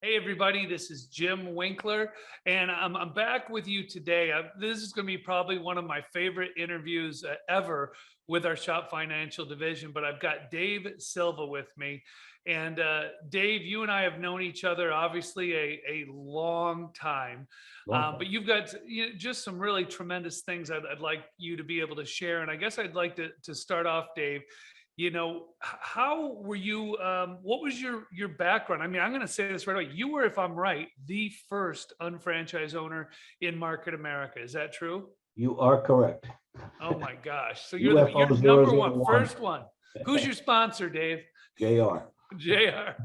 Hey everybody, this is Jim Winkler, and I'm back with you today. This is going to be probably one of my favorite interviews ever with our Shop Financial division, but I've got Dave Silva with me. And Dave, you and I have known each other obviously a long time, but you've got just some really tremendous things I'd like you to be able to share. And I guess I'd like to start off, Dave. How were you, what was your background? I mean, I'm going to say this right away. You were, if I'm right, the first unfranchised owner in Market America. Is that true? You are correct. Oh my gosh. So you're UFO number one, 001. first one. Who's your sponsor, Dave? JR. JR.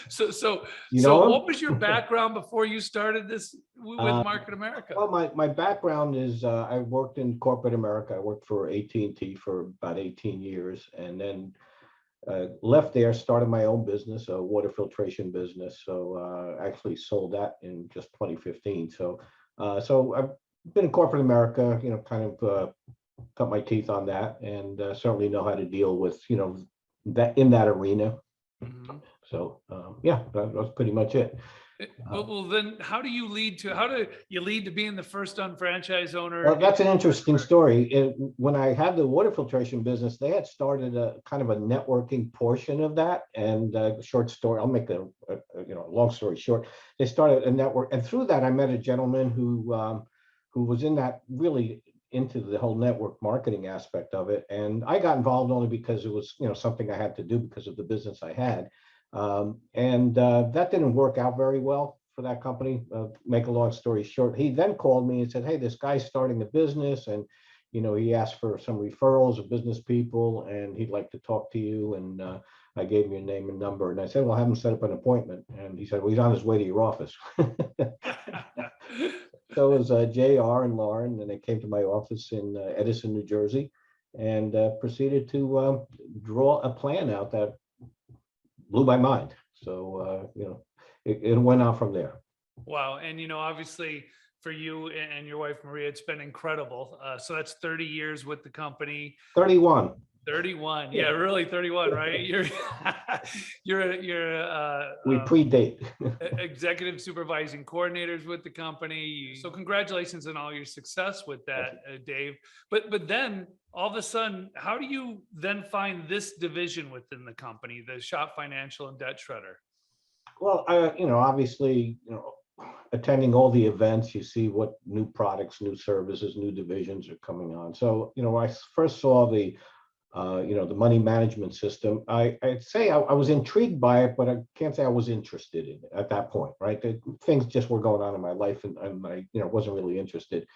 So You know him? what was your background before you started this with Market America? Well, my background is I worked in corporate America. I worked for AT&T for about 18 years, and then left there, started my own business, a water filtration business. So actually sold that in just 2015. So I've been in corporate America, kind of cut my teeth on that, and certainly know how to deal with, that in that arena. Mhm. So yeah, that was pretty much it. Well, then how do you lead to being the first unfranchised owner? Well, that's an interesting story. When I had the water filtration business, they had started a kind of a networking portion of that. And short story, I'll make a long story short. They started a network, and through that, I met a gentleman who was in that really into the whole network marketing aspect of it. And I got involved only because it was something I had to do because of the business I had. And that didn't work out very well for that company. Make a long story short, he then called me and said, "Hey, this guy's starting a business, and he asked for some referrals of business people, and he'd like to talk to you." And I gave him your name and number, and I said, "Well, have him set up an appointment." And he said, "Well, he's on his way to your office." So it was JR and Lauren, and they came to my office in Edison, New Jersey, and proceeded to draw a plan out that blew my mind. So it went on from there. Wow. And obviously for you and your wife Maria, it's been incredible. So that's 30 years with the company. 31. 31. Yeah, really 31, right? You're We predate. executive supervising coordinators with the company. So congratulations on all your success with that, Dave. But then all of a sudden, how do you then find this division within the company, the Shop Financial and Debt Shredder? Well, obviously, attending all the events, you see what new products, new services, new divisions are coming on. So, when I first saw the money management system, I'd say I was intrigued by it, but I can't say I was interested in it at that point, right? Things just were going on in my life, and I, wasn't really interested.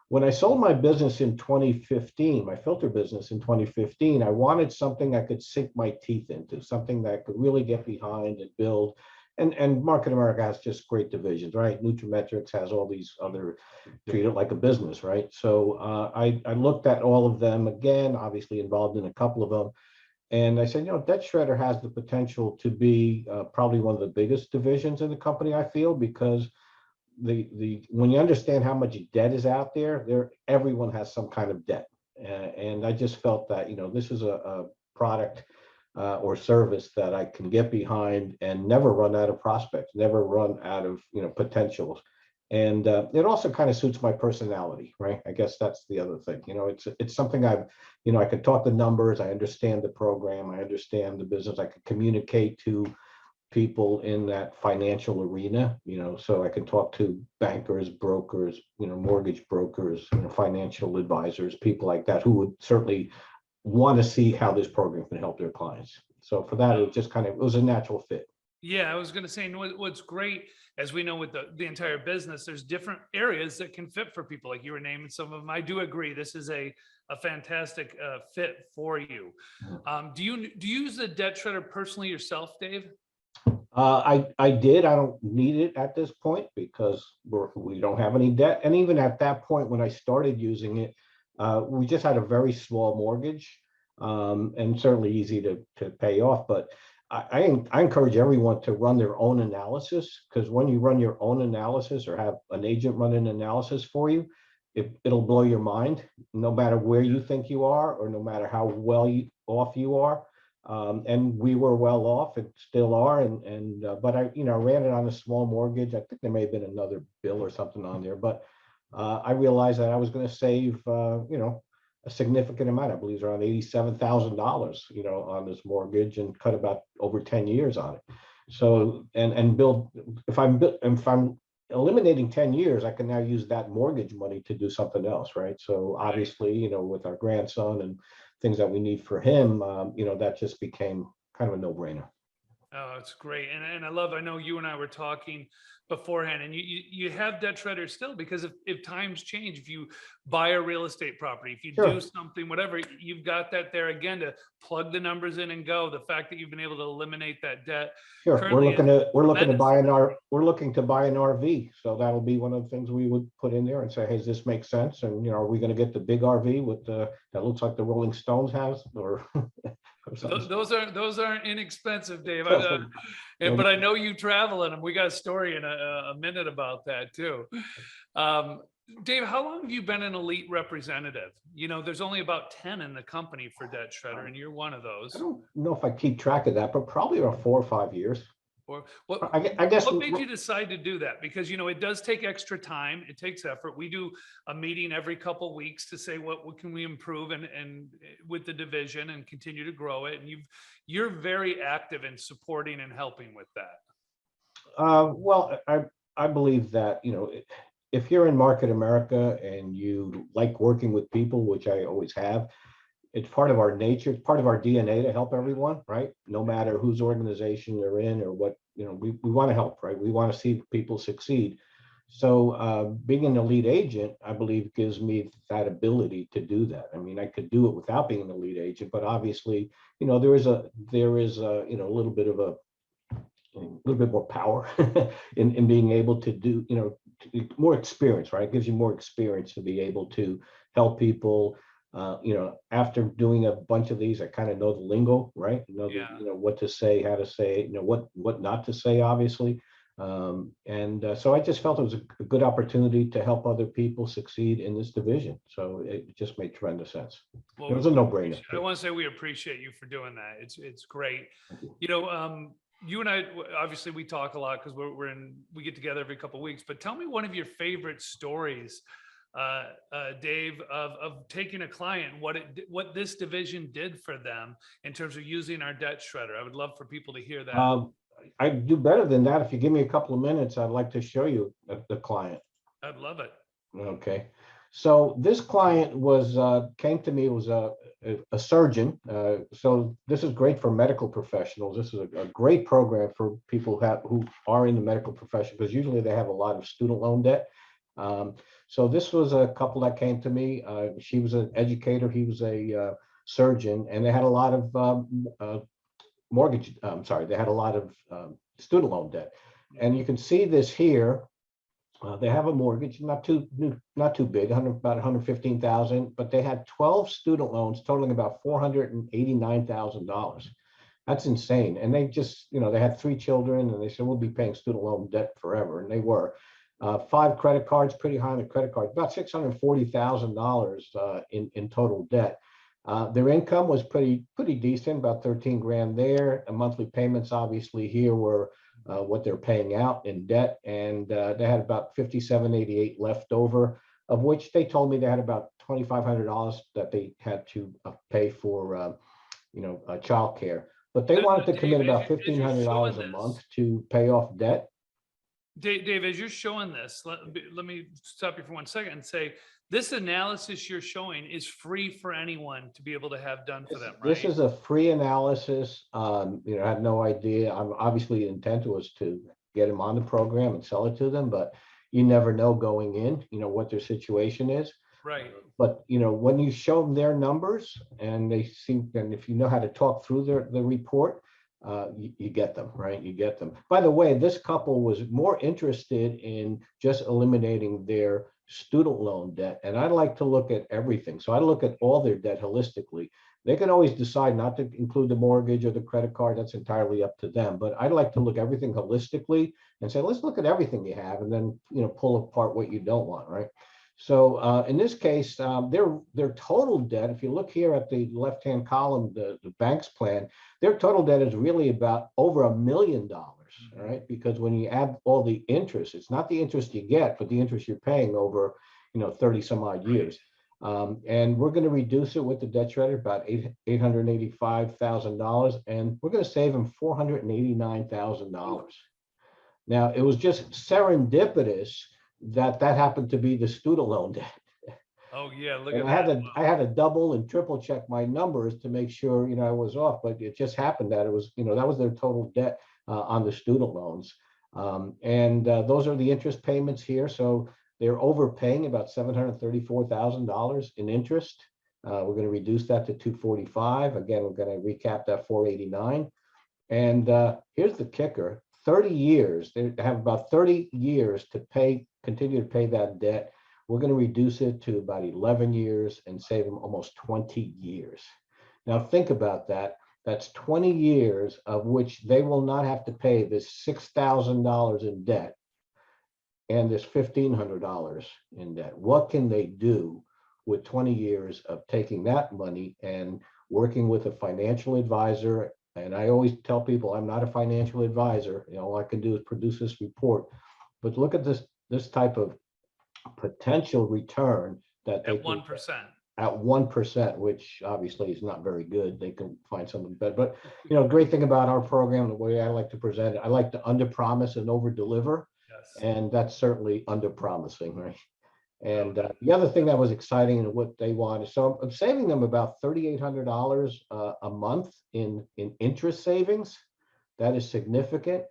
When I sold my business in 2015, my filter business in 2015, I wanted something I could sink my teeth into, something that I could really get behind and build. And Market America has just great divisions, right? Nutrimetrics has all these other, treat it like a business, right? So I looked at all of them again, obviously involved in a couple of them. And I said, Debt Shredder has the potential to be probably one of the biggest divisions in the company, I feel, because when you understand how much debt is out there, everyone has some kind of debt. And I just felt that, this is a product or service that I can get behind and never run out of prospects, never run out of potentials. And it also kind of suits my personality, right? I guess that's the other thing. It's something I can talk the numbers, I understand the program, I understand the business, I can communicate to people in that financial arena, so I can talk to bankers, brokers, mortgage brokers, financial advisors, people like that who would certainly want to see how this program can help their clients. So for that, it was a natural fit. Yeah, I was going to say, and what's great, as we know with the entire business, there's different areas that can fit for people. Like you were naming some of them. I do agree. This is a fantastic fit for you. Do you use the Debt Shredder personally yourself, Dave? I did. I don't need it at this point because we don't have any debt. And even at that point, when I started using it, we just had a very small mortgage, and certainly easy to pay off. But I encourage everyone to run their own analysis, because when you run your own analysis or have an agent run an analysis for you, it'll blow your mind, no matter where you think you are or no matter how well off you are. And we were well off and still are. But I, ran it on a small mortgage. I think there may have been another bill or something on there, but I realized that I was going to save, a significant amount. I believe it's around $87,000, on this mortgage, and cut about over 10 years on it. So, and build, if I'm eliminating 10 years, I can now use that mortgage money to do something else, right? So obviously, with our grandson and things that we need for him, that just became kind of a no-brainer. Oh, it's great. I know you and I were talking beforehand, and you have debt shredders still, because if times change, if you buy a real estate property, if you do Sure. something, whatever, you've got that there again to plug the numbers in and go. The fact that you've been able to eliminate that debt Sure. We're currently is looking to tremendous. we're looking to buy an RV. So that'll be one of the things we would put in there and say, hey, does this make sense? And, are we going to get the big RV with that looks like the Rolling Stones has, or something? Those aren't inexpensive, Dave. No, But I know you travel in them. We got a story in a minute about that too. Um, Dave, how long have you been an elite representative? There's only about 10 in the company for Debt Shredder, and you're one of I those. don't know if I keep track of that, but probably around 4 or 5 years. Or what? I guess What made you decide to do that? Because it does take extra time. It takes effort. We do a meeting every couple of weeks to say what can we improve and with the division and continue to grow it. And you're very active in supporting and helping with that. Well, I believe that, if you're in Market America and you like working with people, which I always have, it's part of our nature, it's part of our DNA to help everyone, right? No matter whose organization they're in or what, we want to help, right? We want to see people succeed. So being an elite agent, I believe, gives me that ability to do that. I mean, I could do it without being an elite agent, but obviously, there is a little bit more power in being able to do, more experience, right? It gives you more experience to be able to help people. After doing a bunch of these, I kind of know the lingo, right? Yeah. What to say, how to say it, what not to say, obviously. So I just felt it was a good opportunity to help other people succeed in this division. So it just made tremendous sense. Well, It was a no-brainer. I want to say we appreciate you for doing that. It's great. You and I, obviously we talk a lot because we get together every couple of weeks, but tell me one of your favorite stories, Dave, of taking a client, what this division did for them in terms of using our debt shredder. I would love for people to hear that. I do better than that. If you give me a couple of minutes, I'd like to show you the client. I'd love it. Okay. So this client came to me, was a surgeon. So this is great for medical professionals. This is a great program for people who are in the medical profession, because usually they have a lot of student loan debt. So this was a couple that came to me. She was an educator. He was a surgeon, and they had a lot of they had a lot of student loan debt. And you can see this here. They have a mortgage, not too big, about 115,000, but they had 12 student loans totaling about $489,000. That's insane. And they just, they had 3 children, and they said, we'll be paying student loan debt forever. And they were. 5 credit cards, pretty high on the credit card, about $640,000 in total debt. Their income was pretty decent, about 13 grand there. The monthly payments, obviously, here were what they're paying out in debt, and they had about $57.88 left over, of which they told me they had about $2,500 that they had to pay for, child care. But they wanted to commit about $1,500 a month to pay off debt. Dave, as you're showing this, let me stop you for 1 second and say, this analysis you're showing is free for anyone to be able to have done for them, right? This is a free analysis. I had no idea. Obviously, the intent was to get them on the program and sell it to them, but you never know going in, what their situation is. Right. But, when you show them their numbers and they see, and if you know how to talk through the report, you get them, right? You get them. By the way, this couple was more interested in just eliminating their student loan debt. And I'd like to look at everything. So I look at all their debt holistically. They can always decide not to include the mortgage or the credit card. That's entirely up to them. But I'd like to look everything holistically and say, let's look at everything you have, and then, pull apart what you don't want, right? So in this case, their total debt, if you look here at the left-hand column, the bank's plan, their total debt is really about over $1 million, all right? Because when you add all the interest, it's not the interest you get, but the interest you're paying over, 30 some odd years. And we're going to reduce it with the debt shredder about $885,000, and we're going to save them $489,000. Now, it was just serendipitous that happened to be the student loan debt. Oh yeah, look And at that. I had to double and triple check my numbers to make sure, I was off, but it just happened that it was, that was their total debt on the student loans. Those are the interest payments here. So they're overpaying about $734,000 in interest. We're going to reduce that to 245. Again, we're going to recap that 489. And here's the kicker: 30 years. They have about 30 years to continue to pay that debt. We're going to reduce it to about 11 years and save them almost 20 years. Now think about that. That's 20 years of which they will not have to pay this $6,000 in debt and this $1,500 in debt. What can they do with 20 years of taking that money and working with a financial advisor? And I always tell people I'm not a financial advisor. All I can do is produce this report. But look at this type of potential return that they at 1%. At 1%, which obviously is not very good. They can find something better. But great thing about our program, the way I like to present it, I like to underpromise and overdeliver. Yes. And that's certainly underpromising, right? And the other thing that was exciting and what they wanted, so I'm saving them about $3,800 a month in interest savings. That is significant.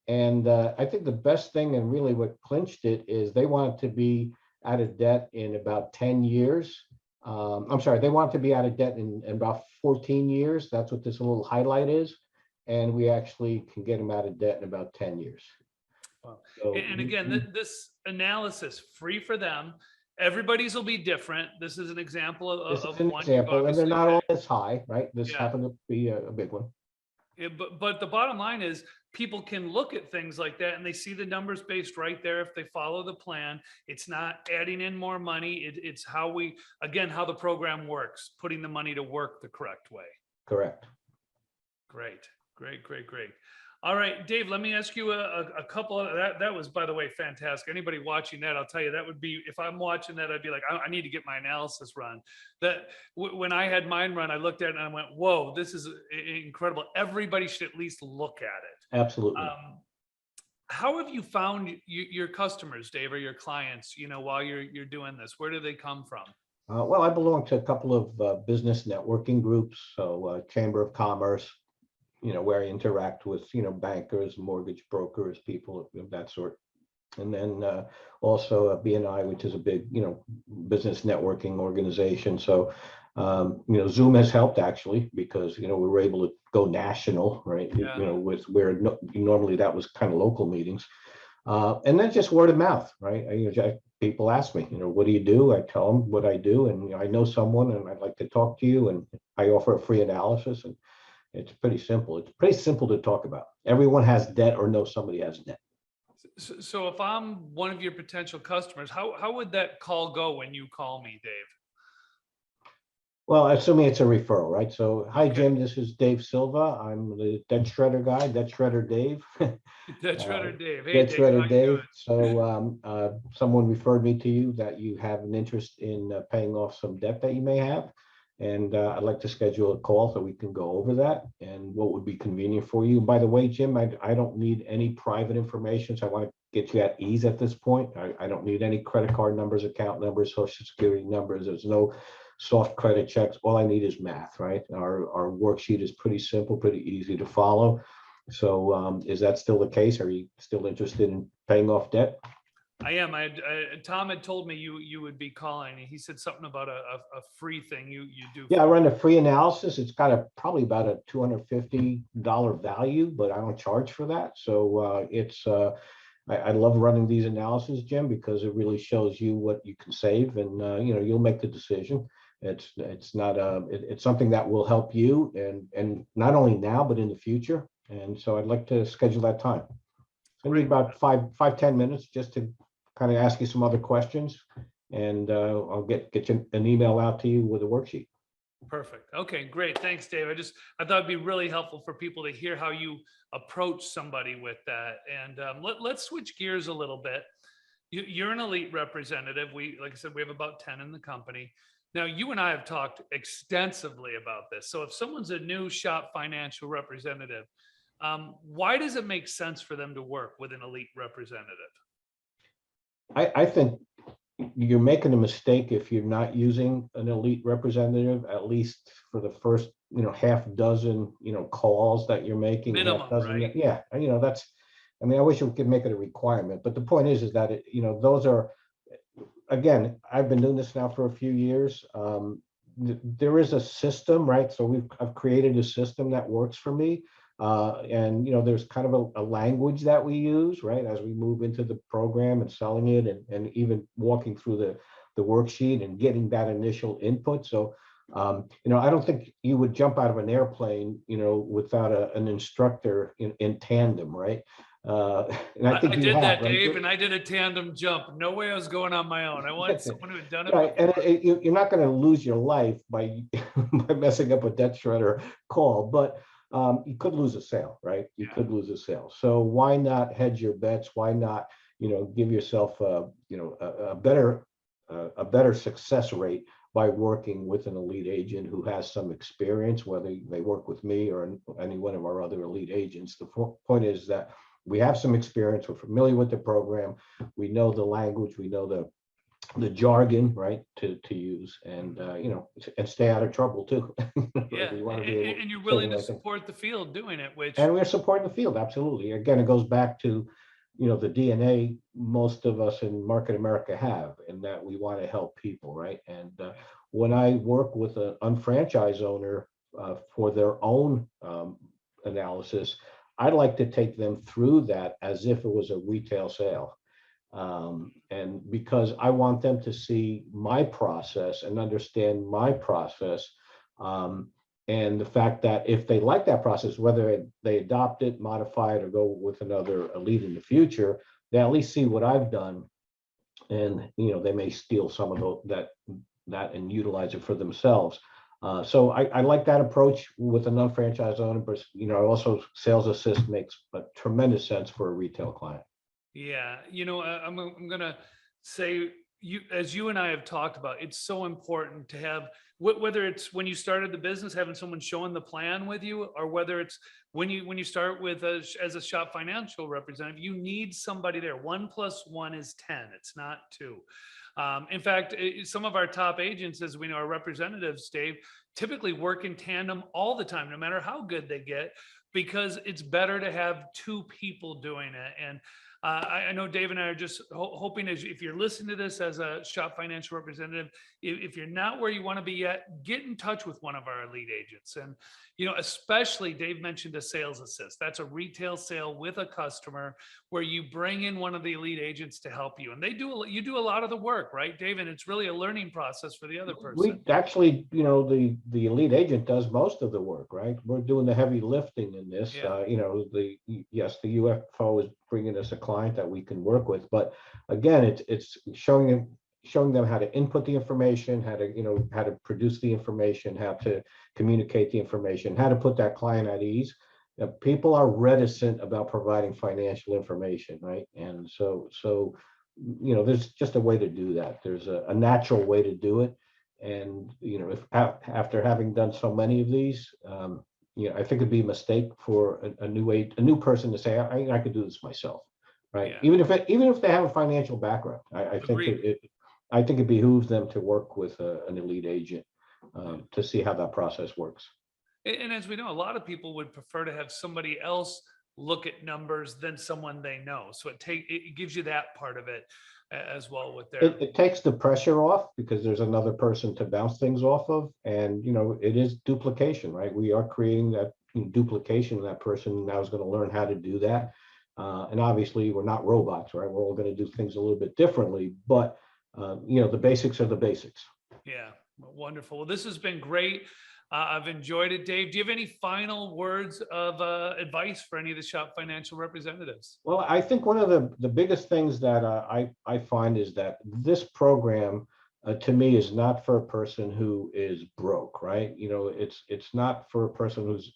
And I think the best thing, and really what clinched it, is they wanted to be out of debt in about 10 years. I'm sorry, they want to be out of debt in about 14 years. That's what this little highlight is. And we actually can get them out of debt in about 10 years. Wow. So, And again, this analysis, free for them. Everybody's will be different. This is an example this of is an one. example, and they're not all this high, right? This Yeah. happened to be a big one. Yeah, but the bottom line is people can look at things like that and they see the numbers based right there. If they follow the plan, it's not adding in more money. It's how how the program works, putting the money to work the correct way. Correct. Great. All right, Dave, let me ask you a couple of that was, by the way, fantastic. Anybody watching that, I'll tell you, that would be, if I'm watching that, I'd be like, I need to get my analysis run. When I had mine run, I looked at it and I went, whoa, this is incredible. Everybody should at least look at it. Absolutely. How have you found your customers, Dave, or your clients, while you're doing this? Where do they come from? Well, I belong to a couple of business networking groups, so Chamber of Commerce, where I interact with, bankers, mortgage brokers, people of that sort. And then also BNI, which is a big, business networking organization. So, Zoom has helped actually, because, we were able to go national, right? Yeah. With where normally that was kind of local meetings. And then just word of mouth, right? People ask me, what do you do? I tell them what I do, and I know someone and I'd like to talk to you, and I offer a free analysis. And it's pretty simple. It's pretty simple to talk about. Everyone has debt or knows somebody has debt. So if I'm one of your potential customers, how would that call go when you call me, Dave? Well, assuming it's a referral, right? So, hi, Okay. Jim, this is Dave Silva. I'm the debt shredder guy, debt shredder Dave. Debt shredder Dave. Hey, Debt Dave, shredder how you Dave. doing? So someone referred me to you that you have an interest in paying off some debt that you may have. And I'd like to schedule a call so we can go over that and what would be convenient for you. By the way, Jim, I don't need any private information. So I want to get you at ease at this point. I don't need any credit card numbers, account numbers, social security numbers. There's no soft credit checks. All I need is math, right? Our worksheet is pretty simple, pretty easy to follow. So is that still the case? Are you still interested in paying off debt? I am. Tom had told me you would be calling. He said something about a free thing you do. Yeah, I run a free analysis. It's got probably about a $250 value, but I don't charge for that. So I love running these analyses, Jim, because it really shows you what you can save, and you'll make the decision. It's something that will help you, and not only now but in the future. And so I'd like to schedule that time. I need about 5-10 minutes just to kind of ask you some other questions, and I'll get you an email out to you with a worksheet. Perfect. Okay, great. Thanks, Dave. I thought it'd be really helpful for people to hear how you approach somebody with that. And let's switch gears a little bit. You're an elite representative. Like I said, we have about 10 in the company. Now, you and I have talked extensively about this. So if someone's a new shop financial representative, why does it make sense for them to work with an elite representative? I think you're making a mistake if you're not using an elite representative, at least for the first, half dozen, calls that you're making. Minimum, half dozen, right? yeah, that's, I mean, I wish we could make it a requirement, but the point is that those are, again, I've been doing this now for a few years. There is a system, right? So I've created a system that works for me. And there's kind of a language that we use, right, as we move into the program and selling it, and even walking through the worksheet and getting that initial input. So I don't think you would jump out of an airplane, without an instructor in tandem, right? And I think I you did have, that, right? Dave, and I did a tandem jump. No way I was going on my own. I wanted someone who had done it Right, and before. you're not going to lose your life by by messing up a debt shredder call, but you could lose a sale, right? You Yeah. could lose a sale. So why not hedge your bets? Why not, give yourself a better success rate by working with an elite agent who has some experience, whether they work with me or any one of our other elite agents. The point is that we have some experience. We're familiar with the program. We know the language. We know the jargon, right, to use, and and stay out of trouble too. Yeah. We want to be able And you're to say the willing to right thing. support the field doing it, which, And we're supporting the field, absolutely. Again, it goes back to the DNA most of us in Market America have, in that we want to help people, right? And when I work with an unfranchised owner for their own analysis, I'd like to take them through that as if it was a retail sale. And because I want them to see my process and understand my process, and the fact that if they like that process, whether they adopt it, modify it, or go with another elite in the future, they at least see what I've done, and they may steal some of that and utilize it for themselves. So I like that approach with an unfranchised owner, but also sales assist makes a tremendous sense for a retail client. yeah, I'm gonna say, as you and I have talked about, it's so important to have, whether it's when you started the business, having someone showing the plan with you, or whether it's when you start with as a shop financial representative, you need somebody there. 1+1 is 10. It's not two. In fact, some of our top agents, as we know, our representatives, Dave, typically work in tandem all the time, no matter how good they get, because it's better to have two people doing it. And I know Dave and I are just hoping, as if you're listening to this as a shop financial representative, if you're not where you want to be yet, get in touch with one of our elite agents. And especially Dave mentioned a sales assist. That's a retail sale with a customer where you bring in one of the elite agents to help you, and you do a lot of the work, right, Dave? And it's really a learning process for the other person. We actually, the elite agent does most of the work, right? We're doing the heavy lifting in this. Yeah. Yes, the UFO is bringing us a client that we can work with, but again, it's showing them how to input the information, how to produce the information, how to communicate the information, how to put that client at ease. People are reticent about providing financial information, right? And so there's just a way to do that. There's a natural way to do it. And if after having done so many of these, I think it'd be a mistake for a new person to say, I could do this myself, right? Yeah. Even if they have a financial background, I think Agreed. I think it behooves them to work with an elite agent to see how that process works. And as we know, a lot of people would prefer to have somebody else look at numbers than someone they know. So it gives you that part of it as well with their. It takes the pressure off because there's another person to bounce things off of, and it is duplication, right? We are creating that duplication. That person now is going to learn how to do that, and obviously we're not robots, right? We're all going to do things a little bit differently, but the basics are the basics. Yeah, wonderful. Well, this has been great. I've enjoyed it. Dave, do you have any final words of advice for any of the Shop Financial representatives? Well, I think one of the biggest things that I find is that this program, to me, is not for a person who is broke, right? It's not for a person who's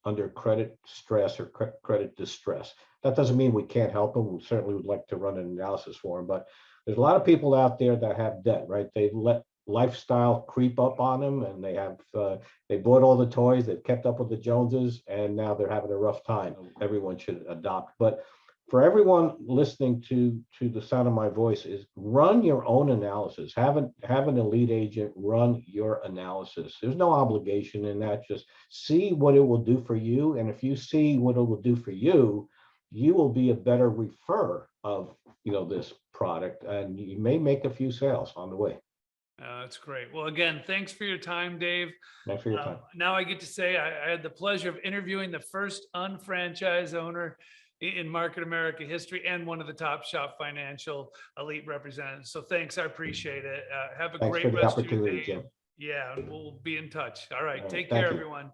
under credit stress or credit distress. That doesn't mean we can't help them. We certainly would like to run an analysis for them, but there's a lot of people out there that have debt, right? They let lifestyle creep up on them, and they bought all the toys, they've kept up with the Joneses, and now they're having a rough time. Everyone should adopt. But for everyone listening to the sound of my voice, is run your own analysis. Have an elite agent run your analysis. There's no obligation in that. Just see what it will do for you. And if you see what it will do for you, you will be a better refer of this product, and you may make a few sales on the way. That's great. Well, again, thanks for your time, Dave. Thanks for your time. Now I get to say I had the pleasure of interviewing the first unfranchised owner in Market America history and one of the top Shop Financial elite representatives. So thanks. I appreciate it. Have a Thanks great for the rest of your opportunity, day. Jim. Yeah, and we'll be in touch. All right. All right, Take thank care, you. everyone.